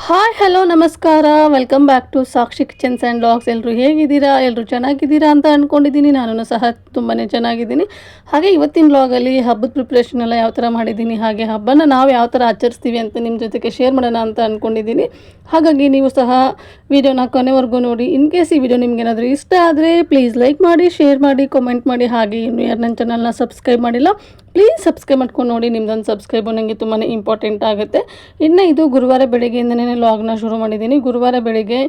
Hi hello ನಮಸ್ಕಾರ welcome back to Sakshi kitchens and blogs. ಎಲ್ಲರೂ ಹೇಗಿದ್ದೀರಾ? ಎಲ್ಲರೂ ಚೆನ್ನಾಗಿದ್ದೀರಾ ಅಂತ ಅಂದ್ಕೊಂಡಿದ್ದೀನಿ. ನಾನು ಸಹ ತುಂಬಾ ಚೆನ್ನಾಗಿದ್ದೀನಿ. ಹಾಗೆ ಇವತ್ತಿನ ಬ್ಲಾಗಲ್ಲಿ ಹಬ್ಬದ ಪ್ರಿಪ್ರೇಷನ್ ಎಲ್ಲ ಯಾವ ಥರ ಮಾಡಿದ್ದೀನಿ, ಹಾಗೆ ಹಬ್ಬನ ನಾವು ಯಾವ ಥರ ಆಚರಿಸ್ತೀವಿ ಅಂತ ನಿಮ್ಮ ಜೊತೆಗೆ ಶೇರ್ ಮಾಡೋಣ ಅಂತ ಅಂದ್ಕೊಂಡಿದ್ದೀನಿ. ಹಾಗಾಗಿ ನೀವು ಸಹ ವಿಡಿಯೋನ ಕೊನೆವರೆಗೂ ನೋಡಿ. ಇನ್ ಕೇಸ್ ಈ ವಿಡಿಯೋ ನಿಮಗೇನಾದರೂ ಇಷ್ಟ ಆದರೆ ಪ್ಲೀಸ್ ಲೈಕ್ ಮಾಡಿ, ಶೇರ್ ಮಾಡಿ, ಕಾಮೆಂಟ್ ಮಾಡಿ. ಹಾಗೆ ಇನ್ನು ಯಾರು ನನ್ನ ಚಾನಲ್ನ ಸಬ್ಸ್ಕ್ರೈಬ್ ಮಾಡಿಲ್ಲ ಪ್ಲೀಸ್ ಸಬ್ಸ್ಕ್ರೈಬ್ ಮಾಡ್ಕೊಂಡು ನೋಡಿ. ನಿಮ್ಮದೊಂದು ಸಬ್ಸ್ಕ್ರೈಬು ನನಗೆ ತುಂಬಾ ಇಂಪಾರ್ಟೆಂಟ್ ಆಗುತ್ತೆ. ಇನ್ನು ಇದು ಗುರುವಾರ ಬೆಳಗ್ಗೆಯಿಂದನೇ ಲಾಗ್ನ ಶುರು ಮಾಡಿದ್ದೀನಿ. ಗುರುವಾರ ಬೆಳಗ್ಗೆ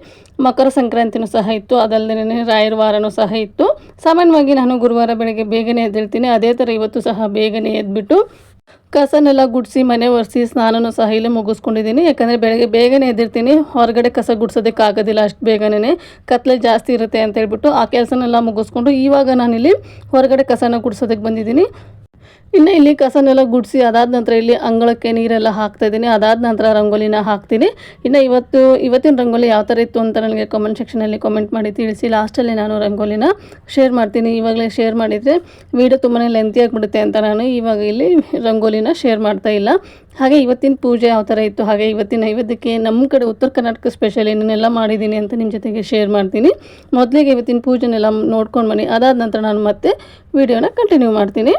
ಮಕರ ಸಂಕ್ರಾಂತಿನೂ ಸಹ ಇತ್ತು, ಅದಲ್ಲದೇ ರಾಯರ ವಾರನೂ ಸಹ ಇತ್ತು. ಸಾಮಾನ್ಯವಾಗಿ ನಾನು ಗುರುವಾರ ಬೆಳಗ್ಗೆ ಬೇಗನೆ ಎದ್ದೇಳ್ತೀನಿ. ಅದೇ ಥರ ಇವತ್ತು ಸಹ ಬೇಗನೆ ಎದ್ಬಿಟ್ಟು ಕಸನೆಲ್ಲ ಗುಡಿಸಿ ಮನೆ ಒರೆಸಿ ಸ್ನಾನನೂ ಸಹ ಇಲ್ಲೇ ಮುಗಿಸ್ಕೊಂಡಿದ್ದೀನಿ. ಯಾಕಂದರೆ ಬೆಳಗ್ಗೆ ಬೇಗನೆ ಎದ್ದಿರ್ತೀನಿ, ಹೊರಗಡೆ ಕಸ ಗುಡಿಸೋದಕ್ಕಾಗೋದಿಲ್ಲ ಅಷ್ಟು ಬೇಗನೆ, ಕತ್ಲೆ ಜಾಸ್ತಿ ಇರುತ್ತೆ ಅಂತ ಹೇಳ್ಬಿಟ್ಟು ಆ ಕೆಲಸನೆಲ್ಲ ಮುಗಿಸ್ಕೊಂಡು ಇವಾಗ ನಾನಿಲ್ಲಿ ಹೊರಗಡೆ ಕಸನ ಗುಡಿಸೋದಕ್ಕೆ ಬಂದಿದ್ದೀನಿ. ಇನ್ನು ಇಲ್ಲಿ ಕಸನೆಲ್ಲ ಗುಡಿಸಿ ಅದಾದ ನಂತರ ಇಲ್ಲಿ ಅಂಗಳಕ್ಕೆ ನೀರೆಲ್ಲ ಹಾಕ್ತಾಯಿದ್ದೀನಿ. ಅದಾದ ನಂತರ ರಂಗೋಲಿನ ಹಾಕ್ತೀನಿ. ಇನ್ನು ಇವತ್ತಿನ ರಂಗೋಲಿ ಯಾವ ಥರ ಇತ್ತು ಅಂತ ನನಗೆ ಕಾಮೆಂಟ್ ಸೆಕ್ಷನಲ್ಲಿ ಕಾಮೆಂಟ್ ಮಾಡಿ ತಿಳಿಸಿ. ಲಾಸ್ಟಲ್ಲಿ ನಾನು ರಂಗೋಲಿನ ಶೇರ್ ಮಾಡ್ತೀನಿ. ಇವಾಗಲೇ ಶೇರ್ ಮಾಡಿದರೆ ವೀಡಿಯೋ ತುಂಬಾ ಲೆಂತಿ ಆಗಿಬಿಡುತ್ತೆ ಅಂತ ನಾನು ಇವಾಗ ಇಲ್ಲಿ ರಂಗೋಲಿನ ಶೇರ್ ಮಾಡ್ತಾ ಇಲ್ಲ. ಹಾಗೆ ಇವತ್ತಿನ ಪೂಜೆ ಯಾವ ಥರ ಇತ್ತು, ಹಾಗೆ ಇವತ್ತಿನ ನೈವೇದ್ಯಕ್ಕೆ ನಮ್ಮ ಕಡೆ ಉತ್ತರ ಕರ್ನಾಟಕ ಸ್ಪೆಷಲ್ ಏನೇನೆಲ್ಲ ಮಾಡಿದ್ದೀನಿ ಅಂತ ನಿಮ್ಮ ಜೊತೆಗೆ ಶೇರ್ ಮಾಡ್ತೀನಿ. ಮೊದಲಿಗೆ ಇವತ್ತಿನ ಪೂಜೆನೆಲ್ಲ ನೋಡ್ಕೊಂಡು ಬನ್ನಿ. ಅದಾದ ನಂತರ ನಾನು ಮತ್ತೆ ವೀಡಿಯೋನ ಕಂಟಿನ್ಯೂ ಮಾಡ್ತೀನಿ.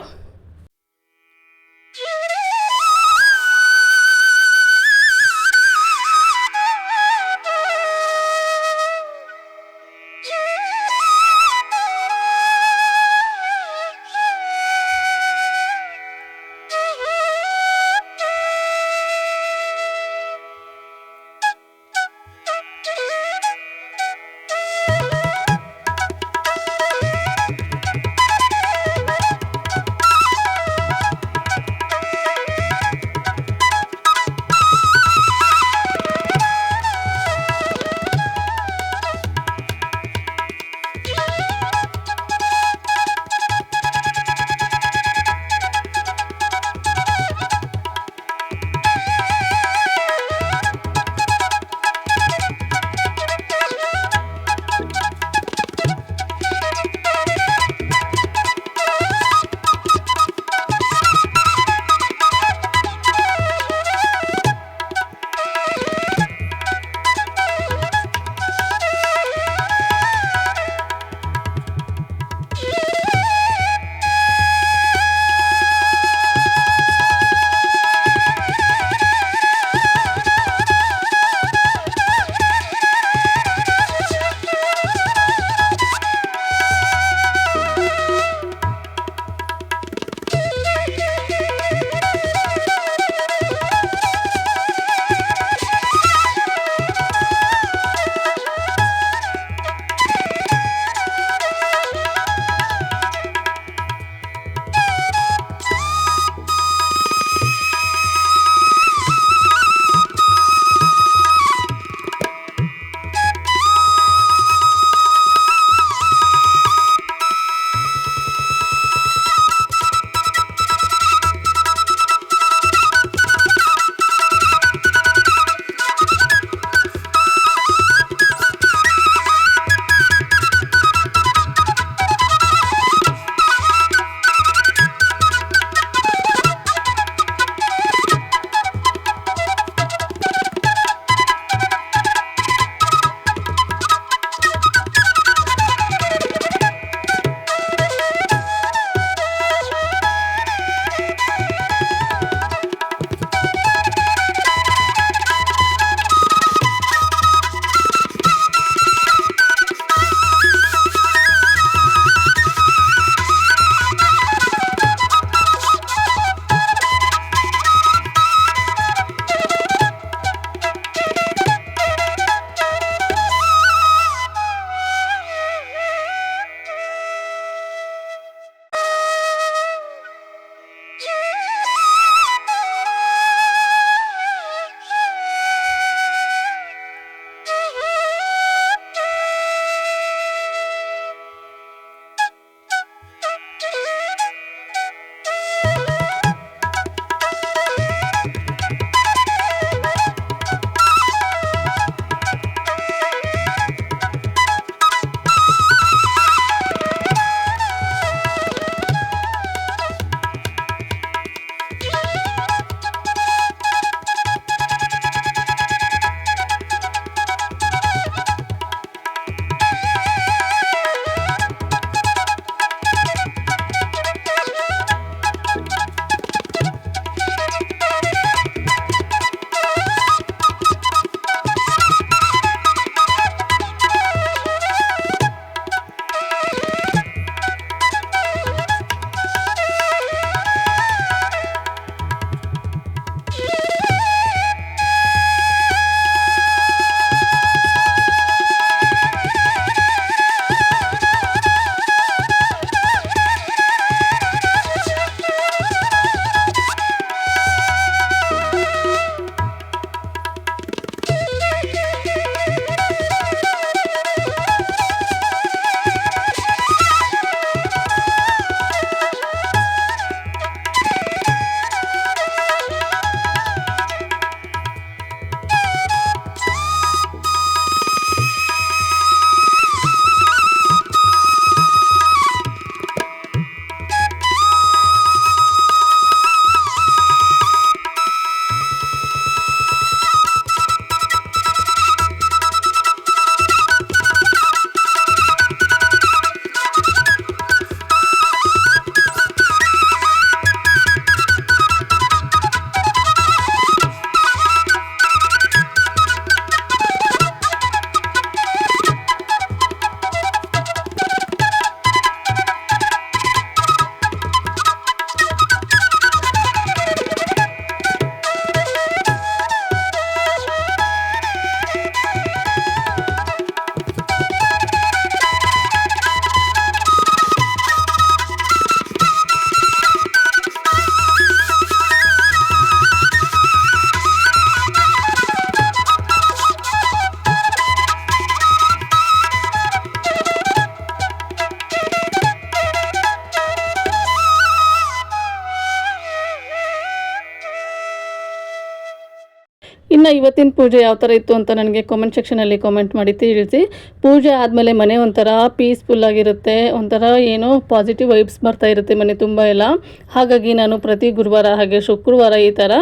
ಇನ್ನು ಇವತ್ತಿನ ಪೂಜೆ ಯಾವ ಥರ ಇತ್ತು ಅಂತ ನನಗೆ ಕಾಮೆಂಟ್ ಸೆಕ್ಷನಲ್ಲಿ ಕಾಮೆಂಟ್ ಮಾಡಿ ತಿಳಿಸಿ. ಪೂಜೆ ಆದಮೇಲೆ ಮನೆ ಒಂಥರ ಪೀಸ್ಫುಲ್ಲಾಗಿರುತ್ತೆ, ಒಂಥರ ಏನೋ ಪಾಸಿಟಿವ್ ವೈಬ್ಸ್ ಬರ್ತಾ ಇರುತ್ತೆ ಮನೆ ತುಂಬ ಎಲ್ಲ. ಹಾಗಾಗಿ ನಾನು ಪ್ರತಿ ಗುರುವಾರ ಹಾಗೆ ಶುಕ್ರವಾರ ಈ ಥರ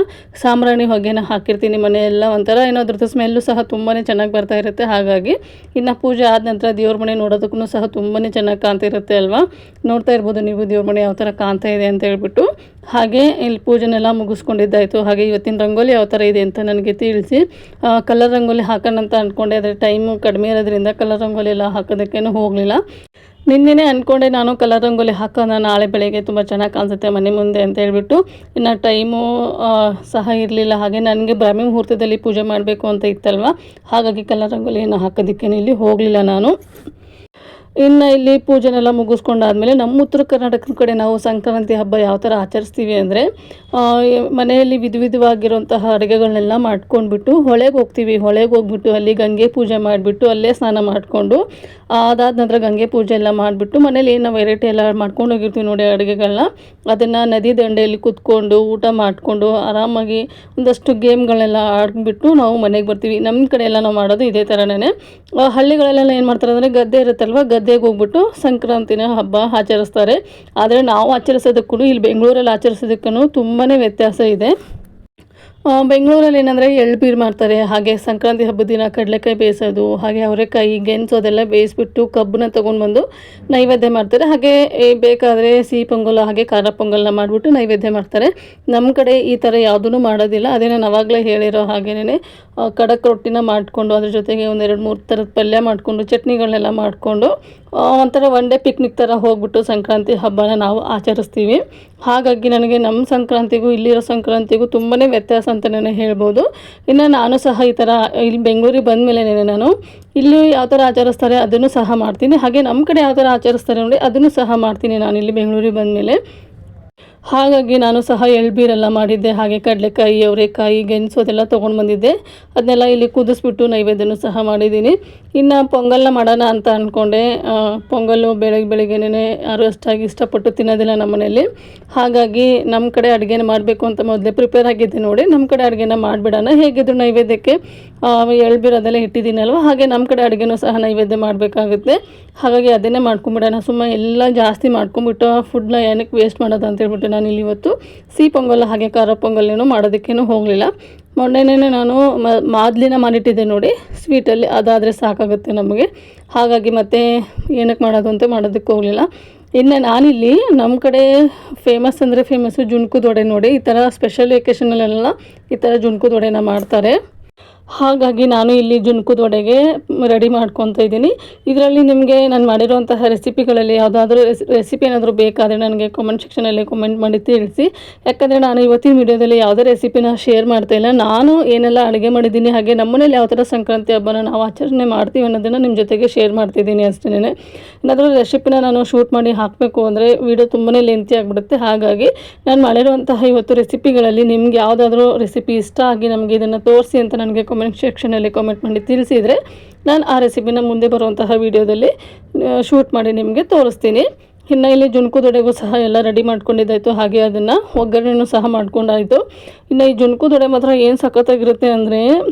ಸಾಂಬ್ರಾಣಿ ಹೊಗೆನ ಹಾಕಿರ್ತೀನಿ. ಮನೆಯೆಲ್ಲ ಒಂಥರ ಏನೋ ಅದ್ರದ್ದು ಸ್ಮೆಲ್ಲು ಸಹ ತುಂಬಾ ಚೆನ್ನಾಗಿ ಬರ್ತಾ ಇರುತ್ತೆ. ಹಾಗಾಗಿ ಇನ್ನು ಪೂಜೆ ಆದ ನಂತರ ದೇವ್ರ ಮನೆ ನೋಡೋದಕ್ಕೂ ಸಹ ತುಂಬಾ ಚೆನ್ನಾಗಿ ಕಾಣ್ತಿರುತ್ತೆ ಅಲ್ವಾ. ನೋಡ್ತಾ ಇರ್ಬೋದು ನೀವು ದೇವ್ರ ಮನೆ ಯಾವ ಥರ ಕಾಣ್ತಾ ಇದೆ ಅಂತ ಹೇಳ್ಬಿಟ್ಟು. ಹಾಗೆ ಇಲ್ಲಿ ಪೂಜೆನೆಲ್ಲ ಮುಗಿಸ್ಕೊಂಡಿದ್ದಾಯಿತು. ಹಾಗೆ ಇವತ್ತಿನ ರಂಗೋಲಿ ಯಾವ ಥರ ಇದೆ ಅಂತ ನನಗೆ ತಿಳಿಸಿ. ಕಲರ್ ರಂಗೋಲಿ ಹಾಕೋಣ ಅಂತ ಅಂದ್ಕೊಂಡೆ, ಆದರೆ ಟೈಮು ಕಡಿಮೆ ಇರೋದ್ರಿಂದ ಕಲರ್ ರಂಗೋಲಿ ಎಲ್ಲ ಹಾಕೋದಕ್ಕೇನು ಹೋಗಲಿಲ್ಲ. ನಿನ್ನೆನೇ ಅಂದ್ಕೊಂಡೆ ನಾನು ಕಲರ್ ರಂಗೋಲಿ ಹಾಕೋಣ, ನಾಳೆ ಬೆಳಗ್ಗೆ ತುಂಬ ಚೆನ್ನಾಗಿ ಕಾಣಿಸುತ್ತೆ ಮನೆ ಮುಂದೆ ಅಂತ ಹೇಳ್ಬಿಟ್ಟು. ಇನ್ನು ಟೈಮು ಸಹ ಇರಲಿಲ್ಲ. ಹಾಗೆ ನನಗೆ ಬ್ರಾಹ್ಮಿ ಮುಹೂರ್ತದಲ್ಲಿ ಪೂಜೆ ಮಾಡಬೇಕು ಅಂತ ಇತ್ತಲ್ವ, ಹಾಗಾಗಿ ಕಲರ್ ರಂಗೋಲಿಯನ್ನು ಹಾಕೋದಕ್ಕೇನು ಇಲ್ಲಿ ಹೋಗಲಿಲ್ಲ ನಾನು. ಇನ್ನು ಇಲ್ಲಿ ಪೂಜೆನೆಲ್ಲ ಮುಗಿಸ್ಕೊಂಡಾದ್ಮೇಲೆ ನಮ್ಮ ಉತ್ತರ ಕರ್ನಾಟಕದ ಕಡೆ ನಾವು ಸಂಕ್ರಾಂತಿ ಹಬ್ಬ ಯಾವ ಥರ ಆಚರಿಸ್ತೀವಿ ಅಂದರೆ, ಮನೆಯಲ್ಲಿ ವಿಧವಾಗಿರುವಂತಹ ಅಡುಗೆಗಳನ್ನೆಲ್ಲ ಮಾಡ್ಕೊಂಡ್ಬಿಟ್ಟು ಹೊಳೆಗೆ ಹೋಗ್ತೀವಿ. ಹೊಳೆಗೆ ಹೋಗ್ಬಿಟ್ಟು ಅಲ್ಲಿ ಗಂಗೆ ಪೂಜೆ ಮಾಡಿಬಿಟ್ಟು ಅಲ್ಲೇ ಸ್ನಾನ ಮಾಡಿಕೊಂಡು, ಅದಾದ ನಂತರ ಗಂಗೆ ಪೂಜೆ ಎಲ್ಲ ಮಾಡಿಬಿಟ್ಟು ಮನೇಲಿ ಏನು ವೆರೈಟಿ ಎಲ್ಲ ಮಾಡ್ಕೊಂಡು ಹೋಗಿರ್ತೀವಿ ನೋಡಿ ಅಡುಗೆಗಳನ್ನ, ಅದನ್ನು ನದಿ ದಂಡೆಯಲ್ಲಿ ಕೂತ್ಕೊಂಡು ಊಟ ಮಾಡಿಕೊಂಡು ಆರಾಮಾಗಿ ಒಂದಷ್ಟು ಗೇಮ್ಗಳನ್ನೆಲ್ಲ ಆಡ್ಬಿಟ್ಟು ನಾವು ಮನೆಗೆ ಬರ್ತೀವಿ. ನಮ್ಮ ಕಡೆ ಎಲ್ಲ ನಾವು ಮಾಡೋದು ಇದೇ ಥರನೇ. ಹಳ್ಳಿಗಳಲ್ಲೆಲ್ಲ ಏನು ಮಾಡ್ತಾರೆ ಅಂದರೆ, ಗದ್ದೆ ಇರುತ್ತಲ್ವ, ಗದ್ದೆಗೆ ಹೋಗ್ಬಿಟ್ಟು ಸಂಕ್ರಾಂತಿನ ಹಬ್ಬ ಆಚರಿಸ್ತಾರೆ. ಆದರೆ ನಾವು ಆಚರಿಸೋದಕ್ಕೂ ಇಲ್ಲಿ ಬೆಂಗಳೂರಲ್ಲಿ ಆಚರಿಸೋದಕ್ಕೂ ತುಂಬಾ ವ್ಯತ್ಯಾಸ ಇದೆ. ಬೆಂಗಳೂರಲ್ಲಿ ಏನಂದರೆ ಎಳ್ಬೀರು ಮಾಡ್ತಾರೆ. ಹಾಗೆ ಸಂಕ್ರಾಂತಿ ಹಬ್ಬದ ದಿನ ಕಡಲೆಕಾಯಿ ಬೇಯಿಸೋದು, ಹಾಗೆ ಅವರೆಕಾಯಿ ಗೆಣಸು ಅದೆಲ್ಲ ಬೇಯಿಸ್ಬಿಟ್ಟು ಕಬ್ಬನ್ನ ತೊಗೊಂಡು ಬಂದು ನೈವೇದ್ಯ ಮಾಡ್ತಾರೆ. ಹಾಗೆ ಬೇಕಾದರೆ ಸಿಹಿ ಪೊಂಗಲ್ ಹಾಗೆ ಖಾರ ಪೊಂಗಲ್ನ ಮಾಡಿಬಿಟ್ಟು ನೈವೇದ್ಯ ಮಾಡ್ತಾರೆ. ನಮ್ಮ ಕಡೆ ಈ ಥರ ಯಾವುದೂ ಮಾಡೋದಿಲ್ಲ. ಅದೇ ನಾನು ಆವಾಗಲೇ ಹೇಳಿರೋ ಹಾಗೇನೆ ಖಡಕ್ ರೊಟ್ಟಿನ ಮಾಡಿಕೊಂಡು ಅದ್ರ ಜೊತೆಗೆ 1-2-3 ಥರದ ಪಲ್ಯ ಮಾಡಿಕೊಂಡು ಚಟ್ನಿಗಳನ್ನೆಲ್ಲ ಮಾಡಿಕೊಂಡು ಒಂಥರ ಒನ್ ಡೇ ಪಿಕ್ನಿಕ್ ಥರ ಹೋಗ್ಬಿಟ್ಟು ಸಂಕ್ರಾಂತಿ ಹಬ್ಬನ ನಾವು ಆಚರಿಸ್ತೀವಿ. ಹಾಗಾಗಿ ನನಗೆ ನಮ್ಮ ಸಂಕ್ರಾಂತಿಗೂ ಇಲ್ಲಿರೋ ಸಂಕ್ರಾಂತಿಗೂ ತುಂಬಾ ವ್ಯತ್ಯಾಸ ಅಂತಲೇ ಹೇಳ್ಬೋದು. ಇನ್ನು ನಾನು ಸಹ ಈ ಥರ ಇಲ್ಲಿ ಬೆಂಗಳೂರಿಗೆ ಬಂದ ಮೇಲೆ ನಾನು ಇಲ್ಲಿ ಯಾವ ಥರ ಆಚರಿಸ್ತಾರೆ ಅದನ್ನು ಸಹ ಮಾಡ್ತೀನಿ. ಹಾಗೆ ನಮ್ಮ ಕಡೆ ಯಾವ ಥರ ಆಚರಿಸ್ತಾರೆ ನೋಡಿ ಅದನ್ನು ಸಹ ಮಾಡ್ತೀನಿ ನಾನು ಇಲ್ಲಿ ಬೆಂಗಳೂರಿಗೆ ಬಂದಮೇಲೆ. ಹಾಗಾಗಿ ನಾನು ಸಹ ಎಳ್ಬೀರೆಲ್ಲ ಮಾಡಿದ್ದೆ. ಹಾಗೆ ಕಡಲೆಕಾಯಿ ಅವರೆಕಾಯಿ ಗೆಣಸು ಅದೆಲ್ಲ ತೊಗೊಂಡು ಬಂದಿದ್ದೆ. ಅದನ್ನೆಲ್ಲ ಇಲ್ಲಿ ಕುದಿಸ್ಬಿಟ್ಟು ನೈವೇದ್ಯನೂ ಸಹ ಮಾಡಿದ್ದೀನಿ. ಇನ್ನು ಪೊಂಗಲ್ನ ಮಾಡೋಣ ಅಂತ ಅಂದ್ಕೊಂಡೆ. ಪೊಂಗಲ್ಲು ಬೆಳಗ್ಗೆನೇ ಯಾರು ಅಷ್ಟಾಗಿ ಇಷ್ಟಪಟ್ಟು ತಿನ್ನೋದಿಲ್ಲ ನಮ್ಮ ಮನೆಯಲ್ಲಿ. ಹಾಗಾಗಿ ನಮ್ಮ ಕಡೆ ಅಡುಗೆನ ಮಾಡಬೇಕು ಅಂತ ಮೊದಲೇ ಪ್ರಿಪೇರ್ ಆಗಿದ್ದೆ ನೋಡಿ. ನಮ್ಮ ಕಡೆ ಅಡುಗೆನ ಮಾಡಿಬಿಡೋಣ, ಹೇಗಿದ್ರು ನೈವೇದ್ಯಕ್ಕೆ ಎಳ್ಬೀರು ಅದೆಲ್ಲ ಇಟ್ಟಿದ್ದೀನಲ್ವ, ಹಾಗೆ ನಮ್ಮ ಕಡೆ ಅಡುಗೆನೂ ಸಹ ನೈವೇದ್ಯ ಮಾಡಬೇಕಾಗುತ್ತೆ. ಹಾಗಾಗಿ ಅದನ್ನೇ ಮಾಡ್ಕೊಂಬಿಡೋಣ, ಸುಮ್ಮನೆ ಎಲ್ಲ ಜಾಸ್ತಿ ಮಾಡ್ಕೊಂಬಿಟ್ಟು ಫುಡ್ನ ಏನಕ್ಕೆ ವೇಸ್ಟ್ ಮಾಡೋದು ಅಂತ ಹೇಳ್ಬಿಟ್ಟು ನಾನು ಇಲ್ಲಿ ಇವತ್ತು ಸಿಹಿ ಪೊಂಗಲ್ ಹಾಗೆ ಖಾರ ಪೊಂಗಲ್ಲೇನೂ ಮಾಡೋದಕ್ಕೇನು ಹೋಗಲಿಲ್ಲ. ಮೊನ್ನೆನೇ ನಾನು ಮಾದಲಿನ ಮಾಡಿಟ್ಟಿದ್ದೆ ನೋಡಿ ಸ್ವೀಟಲ್ಲಿ, ಅದಾದರೆ ಸಾಕಾಗುತ್ತೆ ನಮಗೆ. ಹಾಗಾಗಿ ಮತ್ತೆ ಏನಕ್ಕೆ ಮಾಡೋದು ಅಂತ ಮಾಡೋದಕ್ಕೆ ಹೋಗಲಿಲ್ಲ. ಇನ್ನು ನಾನಿಲ್ಲಿ ನಮ್ಮ ಕಡೆ ಫೇಮಸ್ಸು ಜುಣ್ಕದ ವಡೆ ನೋಡಿ. ಈ ಥರ ಸ್ಪೆಷಲ್ ವೆಕೇಷನಲ್ಲೆಲ್ಲ ಈ ಥರ ಜುಣ್ಕದ ವಡೆನ ಮಾಡ್ತಾರೆ. ಹಾಗಾಗಿ ನಾನು ಇಲ್ಲಿ ಜುಣ್ಕದ ವಡೆಗೆ ರೆಡಿ ಮಾಡ್ಕೊತಾ ಇದ್ದೀನಿ. ಇದರಲ್ಲಿ ನಿಮಗೆ ನಾನು ಮಾಡಿರುವಂತಹ ರೆಸಿಪಿಗಳಲ್ಲಿ ಯಾವುದಾದ್ರೂ ರೆಸಿಪಿ ಏನಾದರೂ ಬೇಕಾದರೆ ನನಗೆ ಕಾಮೆಂಟ್ ಸೆಕ್ಷನಲ್ಲಿ ಕಾಮೆಂಟ್ ಮಾಡಿ ತಿಳಿಸಿ. ಯಾಕಂದರೆ ನಾನು ಇವತ್ತಿನ ವಿಡಿಯೋದಲ್ಲಿ ಯಾವುದೇ ರೆಸಿಪಿನ ಶೇರ್ ಮಾಡ್ತಾಯಿಲ್ಲ. ನಾನು ಏನೆಲ್ಲ ಅಡುಗೆ ಮಾಡಿದ್ದೀನಿ ಹಾಗೆ ನಮ್ಮನೇಲಿ ಯಾವ ಥರ ಸಂಕ್ರಾಂತಿ ಹಬ್ಬನ ನಾವು ಆಚರಣೆ ಮಾಡ್ತೀವಿ ಅನ್ನೋದನ್ನು ನಿಮ್ಮ ಜೊತೆಗೆ ಶೇರ್ ಮಾಡ್ತಿದ್ದೀನಿ ಅಷ್ಟೇ. ಏನಾದರೂ ರೆಸಿಪಿನ ನಾನು ಶೂಟ್ ಮಾಡಿ ಹಾಕಬೇಕು ಅಂದರೆ ವಿಡಿಯೋ ತುಂಬಾ ಲೆಂತಿ ಆಗಿಬಿಡುತ್ತೆ. ಹಾಗಾಗಿ ನಾನು ಮಾಡಿರುವಂತಹ ಇವತ್ತು ರೆಸಿಪಿಗಳಲ್ಲಿ ನಿಮ್ಗೆ ಯಾವುದಾದ್ರೂ ರೆಸಿಪಿ ಇಷ್ಟ ಆಗಿ ನಮಗೆ ಇದನ್ನು ತೋರಿಸಿ ಅಂತ ನನಗೆ ಕಾಮೆಂಟ್ ಸೆಕ್ಷನಲ್ಲಿ ಕಾಮೆಂಟ್ ಮಾಡಿ ತಿಳಿಸಿದರೆ ನಾನು ಆ ರೆಸಿಪಿನ ಮುಂದೆ ಬರುವಂತಹ ವಿಡಿಯೋದಲ್ಲಿ ಶೂಟ್ ಮಾಡಿ ನಿಮಗೆ ತೋರಿಸ್ತೀನಿ. ಇನ್ನು ಇಲ್ಲಿ ಜುಣ್ಕದ ವಡೆಗೂ ಸಹ ಎಲ್ಲ ರೆಡಿ ಮಾಡ್ಕೊಂಡಿದ್ದಾಯಿತು. ಹಾಗೆ ಅದನ್ನು ಒಗ್ಗರಣೆನೂ ಸಹ ಮಾಡ್ಕೊಂಡಾಯಿತು. ಇನ್ನು ಈ ಜುಣ್ಕದ ವಡೆ ಮಾತ್ರ ಏನು ಸಖತ್ತಾಗಿರುತ್ತೆ ಅಂದರೆ,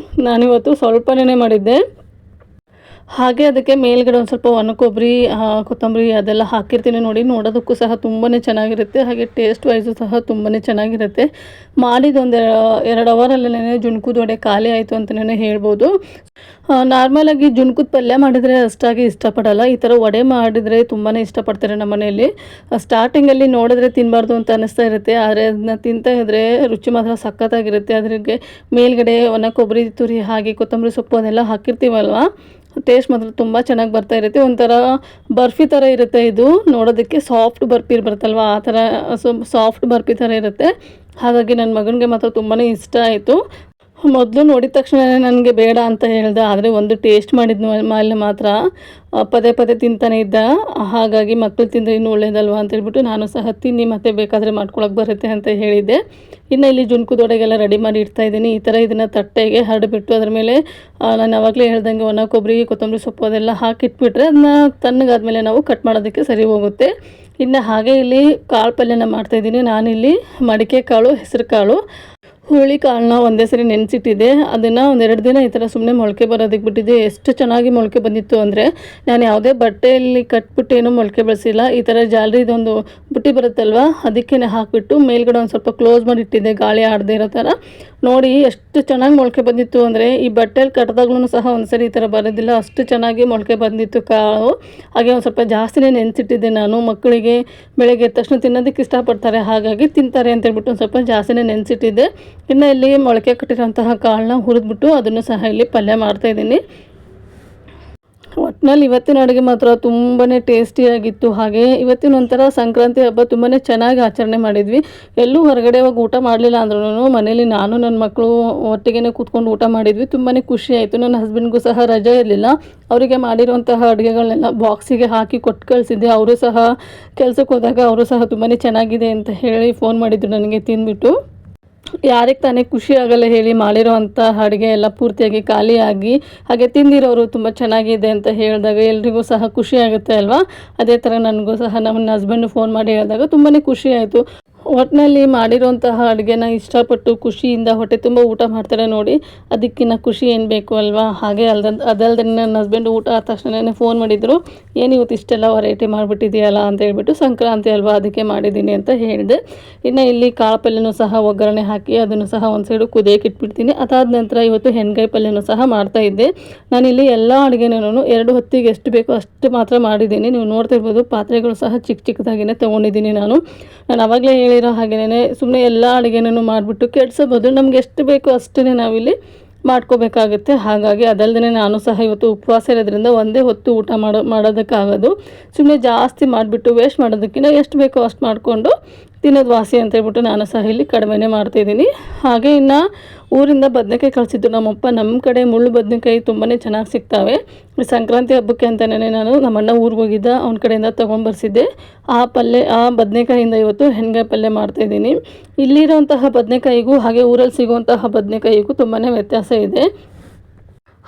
ನಾನಿವತ್ತು ಸ್ವಲ್ಪನೇ ಮಾಡಿದ್ದೆ. ಹಾಗೆ ಅದಕ್ಕೆ ಮೇಲ್ಗಡೆ ಒಂದು ಸ್ವಲ್ಪ ಒಣ ಕೊಬ್ಬರಿ ಕೊತ್ತಂಬರಿ ಅದೆಲ್ಲ ಹಾಕಿರ್ತೀನಿ ನೋಡಿ. ನೋಡೋದಕ್ಕೂ ಸಹ ತುಂಬಾ ಚೆನ್ನಾಗಿರುತ್ತೆ. ಹಾಗೆ ಟೇಸ್ಟ್ ವೈಸು ಸಹ ತುಂಬಾ ಚೆನ್ನಾಗಿರುತ್ತೆ. ಮಾಡಿದೊಂದು 2 ಅವರಲ್ಲೇ ಜುಣ್ಕದ ವಡೆ ಖಾಲಿ ಆಯಿತು ಅಂತಲೇ ಹೇಳ್ಬೋದು. ನಾರ್ಮಲಾಗಿ ಜುಣ್ಕದ ಪಲ್ಯ ಮಾಡಿದರೆ ಅಷ್ಟಾಗಿ ಇಷ್ಟಪಡಲ್ಲ. ಈ ಥರ ವಡೆ ಮಾಡಿದರೆ ತುಂಬಾ ಇಷ್ಟಪಡ್ತಾರೆ ನಮ್ಮ ಮನೆಯಲ್ಲಿ. ಸ್ಟಾರ್ಟಿಂಗಲ್ಲಿ ನೋಡಿದ್ರೆ ತಿನ್ನಬಾರ್ದು ಅಂತ ಅನ್ನಿಸ್ತಾ ಇರುತ್ತೆ, ಆದರೆ ಅದನ್ನ ತಿಂತಾ ಇದ್ದರೆ ರುಚಿ ಮಾತ್ರ ಸಖತ್ತಾಗಿರುತ್ತೆ. ಅದ್ರಿಗೆ ಮೇಲ್ಗಡೆ ಒಣ ಕೊಬ್ಬರಿ ತುರಿ ಹಾಗೆ ಕೊತ್ತಂಬರಿ ಸೊಪ್ಪು ಅದೆಲ್ಲ ಹಾಕಿರ್ತೀವಲ್ವ, ಟೇಸ್ಟ್ ಮಾತ್ರ ತುಂಬ ಚೆನ್ನಾಗಿ ಬರ್ತಾ ಇರುತ್ತೆ. ಒಂಥರ ಬರ್ಫಿ ಥರ ಇರುತ್ತೆ. ಇದು ನೋಡೋದಕ್ಕೆ ಸಾಫ್ಟ್ ಬರ್ಫಿ ಬರುತ್ತಲ್ವ, ಆ ಥರ ಸಾಫ್ಟ್ ಬರ್ಫಿ ಥರ ಇರುತ್ತೆ. ಹಾಗಾಗಿ ನನ್ನ ಮಗನಿಗೆ ಮಾತ್ರ ತುಂಬಾ ಇಷ್ಟ ಆಯಿತು. ಮೊದಲು ನೋಡಿದ ತಕ್ಷಣ ನನಗೆ ಬೇಡ ಅಂತ ಹೇಳ್ದೆ, ಆದರೆ ಒಂದು ಟೇಸ್ಟ್ ಮಾಡಿದ ಮೇಲೆ ಮಾತ್ರ ಪದೇ ಪದೇ ತಿಂತಾನೆ ಇದ್ದ. ಹಾಗಾಗಿ ಮಕ್ಕಳು ತಿಂದರೆ ಇನ್ನೂ ಒಳ್ಳೇದಲ್ವ ಅಂತೇಳ್ಬಿಟ್ಟು ನಾನು ಸಹ ತಿನ್ನಿ ಮತ್ತೆ ಬೇಕಾದರೆ ಮಾಡ್ಕೊಳಕ್ಕೆ ಬರುತ್ತೆ ಅಂತ ಹೇಳಿದ್ದೆ. ಇನ್ನು ಇಲ್ಲಿ ಜುಣ್ಕದ ವಡೆಗೆಲ್ಲ ರೆಡಿ ಮಾಡಿ ಇಡ್ತಾಯಿದ್ದೀನಿ. ಈ ಥರ ಇದನ್ನು ತಟ್ಟೆಗೆ ಹರಡಿಬಿಟ್ಟು ಅದ್ರ ಮೇಲೆ ನಾನು ಆವಾಗಲೇ ಹೇಳ್ದಂಗೆ ಒಣ ಕೊಬ್ಬರಿ ಕೊತ್ತಂಬರಿ ಸೊಪ್ಪು ಅದೆಲ್ಲ ಹಾಕಿಟ್ಬಿಟ್ರೆ ಅದನ್ನ ತಣ್ಣಗಾದ್ಮೇಲೆ ನಾವು ಕಟ್ ಮಾಡೋದಕ್ಕೆ ಸರಿ ಹೋಗುತ್ತೆ. ಇನ್ನು ಹಾಗೆ ಇಲ್ಲಿ ಕಾಳು ಪಲ್ಯನ ಮಾಡ್ತಾಯಿದ್ದೀನಿ. ನಾನಿಲ್ಲಿ ಮಡಿಕೆ ಕಾಳು, ಹೆಸರು ಕಾಳು, ಹುರುಳಿ ಕಾಳನ್ನ ಒಂದೇ ಸರಿ ನೆನೆಸಿಟ್ಟಿದ್ದೆ. ಅದನ್ನು ಒಂದೆರಡು ದಿನ ಈ ಥರ ಸುಮ್ಮನೆ ಮೊಳಕೆ ಬರೋದಕ್ಕೆ ಬಿಟ್ಟಿದ್ದೆ. ಎಷ್ಟು ಚೆನ್ನಾಗಿ ಮೊಳಕೆ ಬಂದಿತ್ತು ಅಂದರೆ, ನಾನು ಯಾವುದೇ ಬಟ್ಟೆಯಲ್ಲಿ ಕಟ್ಬಿಟ್ಟು ಏನೂ ಮೊಳಕೆ ಬೆಳೆಸಿಲ್ಲ. ಈ ಥರ ಜಾಲರಿದೊಂದು ಬುಟ್ಟಿ ಬರುತ್ತಲ್ವ, ಅದಕ್ಕೇ ಹಾಕಿಬಿಟ್ಟು ಮೇಲ್ಗಡೆ ಒಂದು ಸ್ವಲ್ಪ ಕ್ಲೋಸ್ ಮಾಡಿ ಇಟ್ಟಿದ್ದೆ, ಗಾಳಿ ಆಡದೇ ಇರೋ ಥರ. ನೋಡಿ ಎಷ್ಟು ಚೆನ್ನಾಗಿ ಮೊಳಕೆ ಬಂದಿತ್ತು ಅಂದರೆ, ಈ ಬಟ್ಟೆಯಲ್ಲಿ ಕಟ್ಟಿದಾಗ್ಲೂ ಸಹ ಒಂದ್ಸರಿ ಈ ಥರ ಬರೋದಿಲ್ಲ, ಅಷ್ಟು ಚೆನ್ನಾಗಿ ಮೊಳಕೆ ಬಂದಿತ್ತು ಕಾಳು. ಹಾಗೆ ಒಂದು ಸ್ವಲ್ಪ ಜಾಸ್ತಿನೇ ನೆನೆಸಿಟ್ಟಿದ್ದೆ ನಾನು. ಮಕ್ಕಳಿಗೆ ಬೆಳಗ್ಗೆ ಎದ್ದ ತಕ್ಷಣ ತಿನ್ನೋದಕ್ಕೆ ಇಷ್ಟಪಡ್ತಾರೆ, ಹಾಗಾಗಿ ತಿಂತಾರೆ ಅಂತೇಳ್ಬಿಟ್ಟು ಒಂದು ಸ್ವಲ್ಪ ಜಾಸ್ತಿನೇ ನೆನೆಸಿಟ್ಟಿದ್ದೆ. ಇನ್ನು ಇಲ್ಲಿ ಮೊಳಕೆ ಕಟ್ಟಿರೋಂತಹ ಕಾಳನ್ನ ಹುರಿದ್ಬಿಟ್ಟು ಅದನ್ನು ಸಹ ಇಲ್ಲಿ ಪಲ್ಯ ಮಾಡ್ತಾಯಿದ್ದೀನಿ. ಒಟ್ಟಿನಲ್ಲಿ ಇವತ್ತಿನ ಅಡುಗೆ ಮಾತ್ರ ತುಂಬಾ ಟೇಸ್ಟಿಯಾಗಿತ್ತು. ಹಾಗೆ ಇವತ್ತಿನ ಒಂಥರ ಸಂಕ್ರಾಂತಿ ಹಬ್ಬ ತುಂಬಾ ಚೆನ್ನಾಗಿ ಆಚರಣೆ ಮಾಡಿದ್ವಿ. ಎಲ್ಲೂ ಹೊರಗಡೆ ಹೋಗಿ ಊಟ ಮಾಡಲಿಲ್ಲ ಅಂದ್ರೂ ಮನೇಲಿ ನಾನು ನನ್ನ ಮಕ್ಕಳು ಒಟ್ಟಿಗೆ ಕೂತ್ಕೊಂಡು ಊಟ ಮಾಡಿದ್ವಿ. ತುಂಬಾ ಖುಷಿ ಆಯಿತು. ನನ್ನ ಹಸ್ಬೆಂಡ್ಗೂ ಸಹ ರಜೆ ಇರಲಿಲ್ಲ. ಅವರಿಗೆ ಮಾಡಿರುವಂತಹ ಅಡುಗೆಗಳನ್ನೆಲ್ಲ ಬಾಕ್ಸಿಗೆ ಹಾಕಿ ಕೊಟ್ಟು ಕಳಿಸಿದ್ದೆ. ಅವರು ಸಹ ಕೆಲಸಕ್ಕೆ ಹೋದಾಗ ಅವರು ಸಹ ತುಂಬಾ ಚೆನ್ನಾಗಿದೆ ಅಂತ ಹೇಳಿ ಫೋನ್ ಮಾಡಿದ್ರು ನನಗೆ ತಿಂದ್ಬಿಟ್ಟು. ಯಾರಿಗೆ ತಾನೇ ಖುಷಿ ಆಗಲ್ಲ ಹೇಳಿ, ಮಾಡಿರೋವಂಥ ಅಡುಗೆ ಎಲ್ಲ ಪೂರ್ತಿಯಾಗಿ ಖಾಲಿಯಾಗಿ ಹಾಗೆ ತಿಂದಿರೋರು ತುಂಬ ಚೆನ್ನಾಗಿದೆ ಅಂತ ಹೇಳಿದಾಗ ಎಲ್ರಿಗೂ ಸಹ ಖುಷಿ ಆಗುತ್ತೆ ಅಲ್ವಾ. ಅದೇ ಥರ ನನಗೂ ಸಹ ನಮ್ಮ ಹಸ್ಬೆಂಡು ಫೋನ್ ಮಾಡಿ ಹೇಳಿದಾಗ ತುಂಬಾ ಖುಷಿ ಆಯಿತು. ಒಟ್ಟಿನಲ್ಲಿ ಮಾಡಿರೋಂತಹ ಅಡುಗೆನ ಇಷ್ಟಪಟ್ಟು ಖುಷಿಯಿಂದ ಹೊಟ್ಟೆ ತುಂಬ ಊಟ ಮಾಡ್ತಾರೆ ನೋಡಿ, ಅದಕ್ಕಿಂತ ಖುಷಿ ಏನು ಬೇಕು ಅಲ್ವಾ. ಹಾಗೆ ಅದಲ್ಲದೆ ನನ್ನ ಹಸ್ಬೆಂಡು ಊಟ ಆದ ತಕ್ಷಣವೇ ಫೋನ್ ಮಾಡಿದರು, ಏನು ಇವತ್ತು ಇಷ್ಟೆಲ್ಲ ವೆರೈಟಿ ಮಾಡಿಬಿಟ್ಟಿದೆಯಲ್ಲ ಅಂತ ಹೇಳ್ಬಿಟ್ಟು. ಸಂಕ್ರಾಂತಿ ಅಲ್ವಾ ಅದಕ್ಕೆ ಮಾಡಿದ್ದೀನಿ ಅಂತ ಹೇಳಿದೆ. ಇನ್ನು ಇಲ್ಲಿ ಕಾಳು ಪಲ್ಯನೂ ಸಹ ಒಗ್ಗರಣೆ ಹಾಕಿ ಅದನ್ನು ಸಹ ಒಂದು ಸೈಡು ಕುದಿಯೋಕೆ ಇಟ್ಬಿಡ್ತೀನಿ. ಅದಾದ ನಂತರ ಇವತ್ತು ಹೆಣ್ಗಾಯಿ ಪಲ್ಯನೂ ಸಹ ಮಾಡ್ತಾಯಿದ್ದೆ. ನಾನಿಲ್ಲಿ ಎಲ್ಲ ಅಡುಗೆನೂ 2 ಹೊತ್ತಿಗೆ ಎಷ್ಟು ಬೇಕೋ ಅಷ್ಟು ಮಾತ್ರ ಮಾಡಿದ್ದೀನಿ. ನೀವು ನೋಡ್ತಾ ಇರ್ಬೋದು, ಪಾತ್ರೆಗಳು ಸಹ ಚಿಕ್ಕ ಚಿಕ್ಕದಾಗಿಯೇ ತೊಗೊಂಡಿದ್ದೀನಿ ನಾನು ಆವಾಗಲೇ ಹೇಳಿರೋ ಹಾಗೆಯೇ ಸುಮ್ಮನೆ ಎಲ್ಲ ಅಡುಗೆನೂ ಮಾಡಿಬಿಟ್ಟು ಕೆಡಿಸೋದು. ನಮ್ಗೆ ಎಷ್ಟು ಬೇಕೋ ಅಷ್ಟೇ ನಾವಿಲ್ಲಿ ಮಾಡ್ಕೋಬೇಕಾಗುತ್ತೆ. ಹಾಗಾಗಿ ಅದಲ್ಲದೆ ನಾನು ಸಹ ಇವತ್ತು ಉಪವಾಸ ಇರೋದ್ರಿಂದ ಒಂದೇ ಹೊತ್ತು ಊಟ ಮಾಡೋದಕ್ಕಾಗೋದು. ಸುಮ್ಮನೆ ಜಾಸ್ತಿ ಮಾಡಿಬಿಟ್ಟು ವೇಸ್ಟ್ ಮಾಡೋದಕ್ಕಿಂತ ಎಷ್ಟು ಬೇಕೋ ಅಷ್ಟು ಮಾಡಿಕೊಂಡು ತಿನ್ನೋದು ವಾಸಿ ಅಂತ ಹೇಳ್ಬಿಟ್ಟು ನಾನು ಸಹ ಇಲ್ಲಿ ಕಡಿಮೆನೇ ಮಾಡ್ತಾಯಿದ್ದೀನಿ. ಹಾಗೆ ಇನ್ನು ಊರಿಂದ ಬದನೆಕಾಯಿ ಕಳಿಸಿದ್ದು ನಮ್ಮಪ್ಪ. ನಮ್ಮ ಕಡೆ ಮುಳ್ಳು ಬದನೆಕಾಯಿ ತುಂಬಾ ಚೆನ್ನಾಗಿ ಸಿಗ್ತವೆ. ಸಂಕ್ರಾಂತಿ ಹಬ್ಬಕ್ಕೆ ಅಂತಲೇ ನಾನು ನಮ್ಮಣ್ಣ ಊರಿಗೆ ಹೋಗಿದ್ದ, ಅವನ ಕಡೆಯಿಂದ ತೊಗೊಂಬರ್ಸಿದ್ದೆ. ಆ ಬದನೆಕಾಯಿಂದ ಇವತ್ತು ಹೆಣ್ಗಾಯಿ ಪಲ್ಯ ಮಾಡ್ತಾಯಿದ್ದೀನಿ. ಇಲ್ಲಿರೋಂತಹ ಬದನೆಕಾಯಿಗೂ ಹಾಗೆ ಊರಲ್ಲಿ ಸಿಗುವಂತಹ ಬದನೆಕಾಯಿಗೂ ತುಂಬಾ ವ್ಯತ್ಯಾಸ ಇದೆ.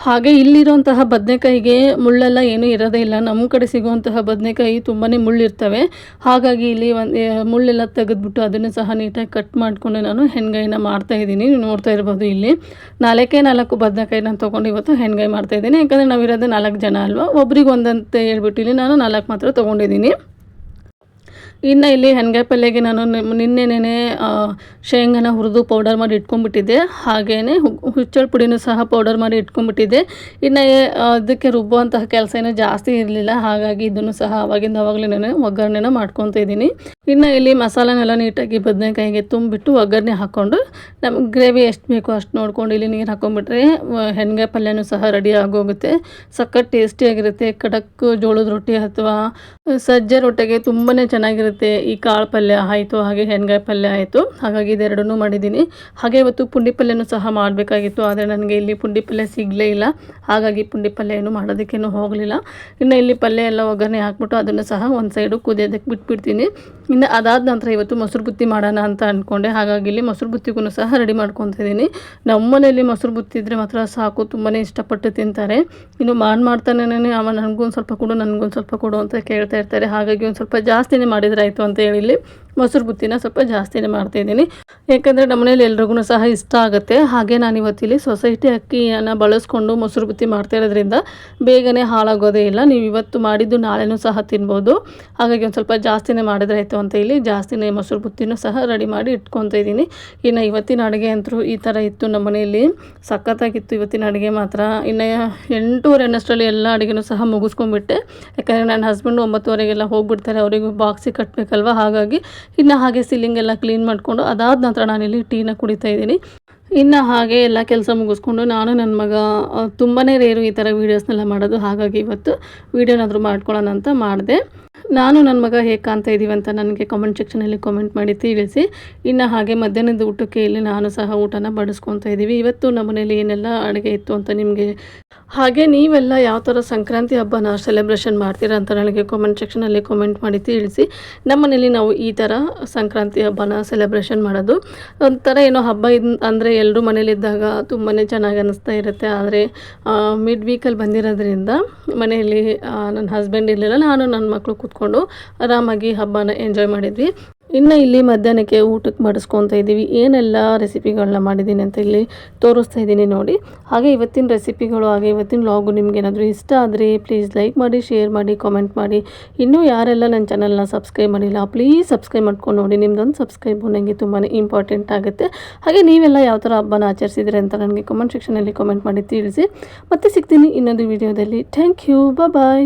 ಹಾಗೆ ಇಲ್ಲಿರುವಂತಹ ಬದನೆಕಾಯಿಗೆ ಮುಳ್ಳೆಲ್ಲ ಏನೂ ಇರೋದೇ ಇಲ್ಲ. ನಮ್ಮ ಕಡೆ ಸಿಗುವಂತಹ ಬದನೆಕಾಯಿ ತುಂಬಾ ಮುಳ್ಳಿರ್ತವೆ. ಹಾಗಾಗಿ ಇಲ್ಲಿ ಮುಳ್ಳೆಲ್ಲ ತೆಗೆದ್ಬಿಟ್ಟು ಅದನ್ನು ಸಹ ನೀಟಾಗಿ ಕಟ್ ಮಾಡಿಕೊಂಡು ನಾನು ಹೆಣ್ಗಾಯಿನ ಮಾಡ್ತಾಯಿದ್ದೀನಿ. ನೀವು ನೋಡ್ತಾ ಇರ್ಬೋದು, ಇಲ್ಲಿ 4 ಬದನೆಕಾಯಿನ ತೊಗೊಂಡು ಇವತ್ತು ಹೆಣ್ಗಾಯಿ ಮಾಡ್ತಾಯಿದ್ದೀನಿ. ಯಾಕಂದರೆ ನಾವಿರೋದು 4 ಜನ ಅಲ್ವಾ, ಒಬ್ರಿಗೆ ಒಂದಂತ ಹೇಳ್ಬಿಟ್ಟು ಇಲ್ಲಿ ನಾನು 4 ಮಾತ್ರ ತೊಗೊಂಡಿದ್ದೀನಿ. ಇನ್ನು ಇಲ್ಲಿ ಹೆಣ್ಗಾಯಿ ಪಲ್ಯಗೆ ನಾನು ನಿನ್ನೆನೇ ಶೇಂಗಾನ ಹುರಿದು ಪೌಡರ್ ಮಾಡಿ ಇಟ್ಕೊಂಡ್ಬಿಟ್ಟಿದ್ದೆ. ಹಾಗೆಯೇ ಹುಚ್ಚಳ ಪುಡಿನೂ ಸಹ ಪೌಡರ್ ಮಾಡಿ ಇಟ್ಕೊಂಡ್ಬಿಟ್ಟಿದ್ದೆ. ಇನ್ನು ಅದಕ್ಕೆ ರುಬ್ಬುವಂತಹ ಕೆಲಸ ಏನೂ ಜಾಸ್ತಿ ಇರಲಿಲ್ಲ. ಹಾಗಾಗಿ ಇದನ್ನು ಸಹ ಆವಾಗಲೇ ಒಗ್ಗರಣೆನ ಮಾಡ್ಕೊತಾ ಇದ್ದೀನಿ. ಇನ್ನು ಇಲ್ಲಿ ಮಸಾಲೆನೆಲ್ಲ ನೀಟಾಗಿ ಬದನೆಕಾಯಿಗೆ ತುಂಬಿಬಿಟ್ಟು ಒಗ್ಗರಣೆ ಹಾಕ್ಕೊಂಡು ನಮಗೆ ಗ್ರೇವಿ ಎಷ್ಟು ಬೇಕೋ ಅಷ್ಟು ನೋಡ್ಕೊಂಡು ಇಲ್ಲಿ ನೀರು ಹಾಕ್ಕೊಂಡ್ಬಿಟ್ರೆ ಹೆಣ್ಗಾಯಿ ಪಲ್ಯನೂ ಸಹ ರೆಡಿ ಆಗೋಗುತ್ತೆ. ಸಖತ್ ಟೇಸ್ಟಿಯಾಗಿರುತ್ತೆ. ಖಡಕ್ ಜೋಳದ ರೊಟ್ಟಿ ಅಥವಾ ಸಜ್ಜೆ ರೊಟ್ಟಿಗೆ ತುಂಬಾ ಚೆನ್ನಾಗಿರುತ್ತೆ. ಈ ಕಾಳು ಪಲ್ಯ ಆಯಿತು, ಹಾಗೆ ಹೆಣ್ಗಾಯಿ ಪಲ್ಯ ಆಯಿತು. ಹಾಗಾಗಿ ಇದೆರಡನ್ನೂ ಮಾಡಿದ್ದೀನಿ. ಹಾಗೆ ಇವತ್ತು ಪುಂಡಿ ಪಲ್ಯನೂ ಸಹ ಮಾಡಬೇಕಾಗಿತ್ತು, ಆದರೆ ನನಗೆ ಇಲ್ಲಿ ಪುಂಡಿ ಪಲ್ಯ ಸಿಗಲೇ ಇಲ್ಲ. ಹಾಗಾಗಿ ಪುಂಡಿ ಪಲ್ಯ ಏನು ಮಾಡೋದಕ್ಕೇನು ಹೋಗಲಿಲ್ಲ. ಇನ್ನು ಇಲ್ಲಿ ಪಲ್ಯ ಎಲ್ಲ ಒಗ್ಗರಣೆ ಹಾಕ್ಬಿಟ್ಟು ಅದನ್ನು ಸಹ ಒಂದು ಸೈಡು ಕುದಿಯೋದಕ್ಕೆ ಬಿಟ್ಬಿಡ್ತೀನಿ. ಇನ್ನು ಅದಾದ ನಂತರ ಇವತ್ತು ಮೊಸರು ಬುತ್ತಿ ಮಾಡೋಣ ಅಂತ ಅಂದ್ಕೊಂಡೆ. ಹಾಗಾಗಿ ಇಲ್ಲಿ ಮೊಸರು ಬುತ್ತಿಗೂ ಸಹ ರೆಡಿ ಮಾಡ್ಕೊತಿದ್ದೀನಿ. ನಮ್ಮ ಮನೆಯಲ್ಲಿ ಮೊಸರು ಬುತ್ತಿ ಇದ್ದರೆ ಮಾತ್ರ ಸಾಕು, ತುಂಬಾ ಇಷ್ಟಪಟ್ಟು ತಿಂತಾರೆ. ಇನ್ನು ಮಾಡ್ತಾನೇ ನನಗೊಂದು ಸ್ವಲ್ಪ ಕೊಡು, ನನಗೊಂದು ಸ್ವಲ್ಪ ಕೊಡು ಅಂತ ಕೇಳ್ತಾ ಇರ್ತಾರೆ. ಹಾಗಾಗಿ ಒಂದು ಸ್ವಲ್ಪ ಜಾಸ್ತಿನೇ ಮಾಡಿದ್ರಾಯಿತು ಅಂತ ಹೇಳಿ ಇಲ್ಲಿ ಮೊಸರು ಬುತ್ತಿನ ಸ್ವಲ್ಪ ಜಾಸ್ತಿನೇ ಮಾಡ್ತಾಯಿದ್ದೀನಿ. ಯಾಕಂದರೆ ನಮ್ಮ ಮನೇಲಿ ಎಲ್ರಿಗೂ ಸಹ ಇಷ್ಟ ಆಗುತ್ತೆ. ಹಾಗೆ ನಾನು ಇವತ್ತಿಲ್ಲಿ ಸೊಸೈಟಿ ಅಕ್ಕಿಯನ್ನು ಬಳಸ್ಕೊಂಡು ಮೊಸರು ಬುತ್ತಿ ಮಾಡ್ತಾ ಇರೋದ್ರಿಂದ ಬೇಗನೆ ಹಾಳಾಗೋದೇ ಇಲ್ಲ. ನೀವು ಇವತ್ತು ಮಾಡಿದ್ದು ನಾಳೆನೂ ಸಹ ತಿನ್ಬೋದು. ಹಾಗಾಗಿ ಒಂದು ಸ್ವಲ್ಪ ಜಾಸ್ತಿನೇ ಮಾಡಿದ್ರಾಯಿತು ಅಂತ ಇಲ್ಲಿ ಜಾಸ್ತಿನೇ ಮೊಸರು ಬುತ್ತಿನೂ ಸಹ ರೆಡಿ ಮಾಡಿ ಇಟ್ಕೊತಾ ಇದ್ದೀನಿ. ಇನ್ನು ಇವತ್ತಿನ ಅಡುಗೆ ಅಂತೂ ಈ ಥರ ಇತ್ತು. ನಮ್ಮ ಮನೆಯಲ್ಲಿ ಸಖತ್ತಾಗಿತ್ತು ಇವತ್ತಿನ ಅಡುಗೆ ಮಾತ್ರ. ಇನ್ನು 8:30 ಅನ್ನಷ್ಟರಲ್ಲಿ ಎಲ್ಲ ಅಡುಗೆನೂ ಸಹ ಮುಗಿಸ್ಕೊಂಡ್ಬಿಟ್ಟೆ. ಯಾಕಂದರೆ ನನ್ನ ಹಸ್ಬೆಂಡು 9:30 ಹೋಗ್ಬಿಡ್ತಾರೆ, ಅವರಿಗೂ ಬಾಕ್ಸಿಗೆ ಕಟ್ಟಬೇಕಲ್ವ. ಹಾಗಾಗಿ ಇನ್ನು ಹಾಗೆ ಸೀಲಿಂಗೆಲ್ಲ ಕ್ಲೀನ್ ಮಾಡಿಕೊಂಡು ಅದಾದ ನಂತರ ನಾನಿಲ್ಲಿ ಟೀನ ಕುಡಿತಾ ಇದ್ದೀನಿ. ಇನ್ನು ಹಾಗೆ ಎಲ್ಲ ಕೆಲಸ ಮುಗಿಸ್ಕೊಂಡು ನಾನು ನನ್ನ ಮಗ ತುಂಬಾ ರೇರು ಈ ಥರ ವೀಡಿಯೋಸ್ನೆಲ್ಲ ಮಾಡೋದು. ಹಾಗಾಗಿ ಇವತ್ತು ವೀಡಿಯೋನಾದರೂ ಮಾಡ್ಕೊಳ್ಳೋಣ ಅಂತ ಮಾಡಿದೆ. ನಾನು ನನ್ನ ಮಗ ಹೇಗೆ ಕಾಣ್ತಾ ಇದ್ದೀವಿ ಅಂತ ನನಗೆ ಕಾಮೆಂಟ್ ಸೆಕ್ಷನಲ್ಲಿ ಕಾಮೆಂಟ್ ಮಾಡಿ ತಿಳಿಸಿ. ಇನ್ನು ಹಾಗೆ ಮಧ್ಯಾಹ್ನದ ಊಟಕ್ಕೆ ಇಲ್ಲಿ ನಾನು ಸಹ ಊಟನ ಬಡಿಸ್ಕೊತಾ ಇದ್ದೀವಿ. ಇವತ್ತು ನಮ್ಮ ಮನೇಲಿ ಏನೆಲ್ಲ ಅಡುಗೆ ಇತ್ತು ಅಂತ ನಿಮಗೆ, ಹಾಗೆ ನೀವೆಲ್ಲ ಯಾವ ಥರ ಸಂಕ್ರಾಂತಿ ಹಬ್ಬನ ಸೆಲೆಬ್ರೇಷನ್ ಮಾಡ್ತೀರಾ ಅಂತ ನನಗೆ ಕಾಮೆಂಟ್ ಸೆಕ್ಷನಲ್ಲಿ ಕಾಮೆಂಟ್ ಮಾಡಿ ತಿಳಿಸಿ. ನಮ್ಮ ಮನೇಲಿ ನಾವು ಈ ಥರ ಸಂಕ್ರಾಂತಿ ಹಬ್ಬನ ಸೆಲೆಬ್ರೇಷನ್ ಮಾಡೋದು. ಒಂಥರ ಏನೋ ಹಬ್ಬ ಅಂದರೆ ಎಲ್ಲರೂ ಮನೇಲಿದ್ದಾಗ ತುಂಬಾ ಚೆನ್ನಾಗಿ ಅನ್ನಿಸ್ತಾ ಇರುತ್ತೆ. ಆದರೆ ಮಿಡ್ ವೀಕಲ್ಲಿ ಬಂದಿರೋದ್ರಿಂದ ಮನೆಯಲ್ಲಿ ನನ್ನ ಹಸ್ಬೆಂಡ್ ಇರಲಿಲ್ಲ, ನಾನು ನನ್ನ ಮಕ್ಕಳು ಕೂತ್ಕೊಂಡು ಆರಾಮಾಗಿ ಹಬ್ಬನ ಎಂಜಾಯ್ ಮಾಡಿದ್ವಿ. ಇನ್ನು ಇಲ್ಲಿ ಮಧ್ಯಾಹ್ನಕ್ಕೆ ಊಟಕ್ಕೆ ಮಾಡಿಸ್ಕೊತಾ ಇದ್ದೀವಿ. ಏನೆಲ್ಲ ರೆಸಿಪಿಗಳನ್ನ ಮಾಡಿದ್ದೀನಿ ಅಂತ ಇಲ್ಲಿ ತೋರಿಸ್ತಾ ಇದ್ದೀನಿ ನೋಡಿ. ಹಾಗೆ ಇವತ್ತಿನ ರೆಸಿಪಿಗಳು ಹಾಗೆ ಇವತ್ತಿನ ವ್ಲಾಗು ನಿಮಗೇನಾದರೂ ಇಷ್ಟ ಆದರೆ ಪ್ಲೀಸ್ ಲೈಕ್ ಮಾಡಿ, ಶೇರ್ ಮಾಡಿ, ಕಾಮೆಂಟ್ ಮಾಡಿ. ಇನ್ನೂ ಯಾರೆಲ್ಲ ನನ್ನ ಚಾನಲ್ನ ಸಬ್ಸ್ಕ್ರೈಬ್ ಮಾಡಿಲ್ಲ ಪ್ಲೀಸ್ ಸಬ್ಸ್ಕ್ರೈಬ್ ಮಾಡ್ಕೊಂಡು ನೋಡಿ. ನಿಮ್ಮದೊಂದು ಸಬ್ಸ್ಕ್ರೈಬು ನನಗೆ ತುಂಬಾ ಇಂಪಾರ್ಟೆಂಟ್ ಆಗುತ್ತೆ. ಹಾಗೆ ನೀವೆಲ್ಲ ಯಾವ ಥರ ಹಬ್ಬನ ಆಚರಿಸಿದ್ರೆ ಅಂತ ನನಗೆ ಕಮೆಂಟ್ ಸೆಕ್ಷನಲ್ಲಿ ಕಮೆಂಟ್ ಮಾಡಿ ತಿಳಿಸಿ. ಮತ್ತೆ ಸಿಗ್ತೀನಿ ಇನ್ನೊಂದು ವಿಡಿಯೋದಲ್ಲಿ. Thank you, bye.